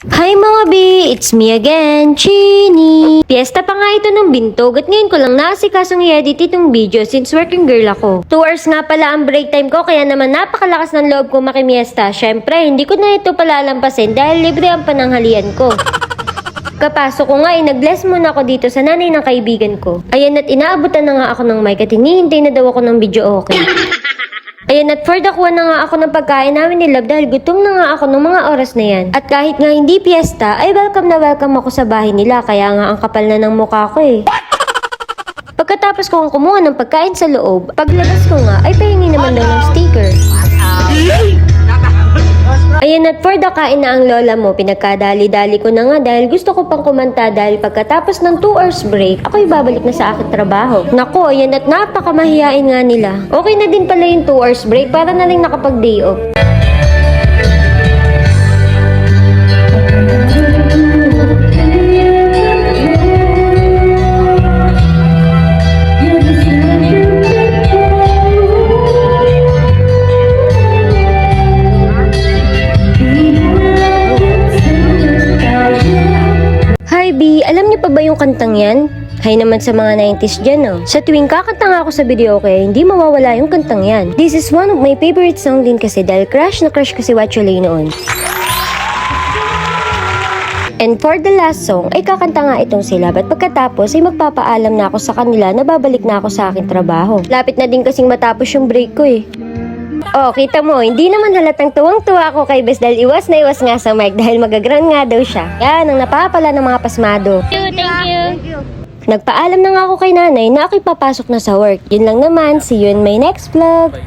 Hi mga B! It's me again, Chini! Piyesta pa nga ito ng bintog at ngayon ko lang naasikasong i-edit itong video since working girl ako. 2 hours nga pala ang break time ko kaya naman napakalakas ng loob ko makimiesta. Syempre, hindi ko na ito palalampasin dahil libre ang pananghalian ko. Kapasok ko nga nag-bless muna ako dito sa nanay ng kaibigan ko. Ayan at inaabutan na nga ako ng mic at hinihintay na daw ako ng video okay. Ayan at for the kuha na nga ako ng pagkain namin ni Love dahil gutom na nga ako ng mga oras na yan. At kahit nga hindi piyesta, ay welcome na welcome ako sa bahay nila kaya nga ang kapal na ng mukha ko eh. Pagkatapos ko kumuha ng pagkain sa loob, paglabas ko nga ay pahingi naman daw ng sticker. Ayan at for the kain na ang lola mo, pinagkadali-dali ko na nga dahil gusto ko pang kumanta dahil pagkatapos ng 2 hours break, ako'y babalik na sa aking trabaho. Nako, ayan at napakamahiyain nga nila. Okay na din pala yung 2 hours break para na rin nakapag day off. Hi B, alam niyo pa ba yung kantang yan? Hay naman sa mga 90s dyan no. Sa tuwing kakanta nga ako sa video kaya hindi mawawala yung kantang yan. This is one of my favorite song din kasi dahil crush na crush ko si Wachole noon. And for the last song ay kakanta nga itong sila at pagkatapos ay magpapaalam na ako sa kanila na babalik na ako sa aking trabaho. Lapit na din kasing matapos yung break ko eh. Oh, kita mo, hindi naman halatang tuwang-tuwa ako kay Bes dahil iwas na iwas nga sa mic dahil magaground nga daw siya. Yan ang napapala ng mga pasmado. Thank you. Nagpaalam na nga ako kay nanay na ako'y papasok na sa work. Yun lang naman, see you in my next vlog.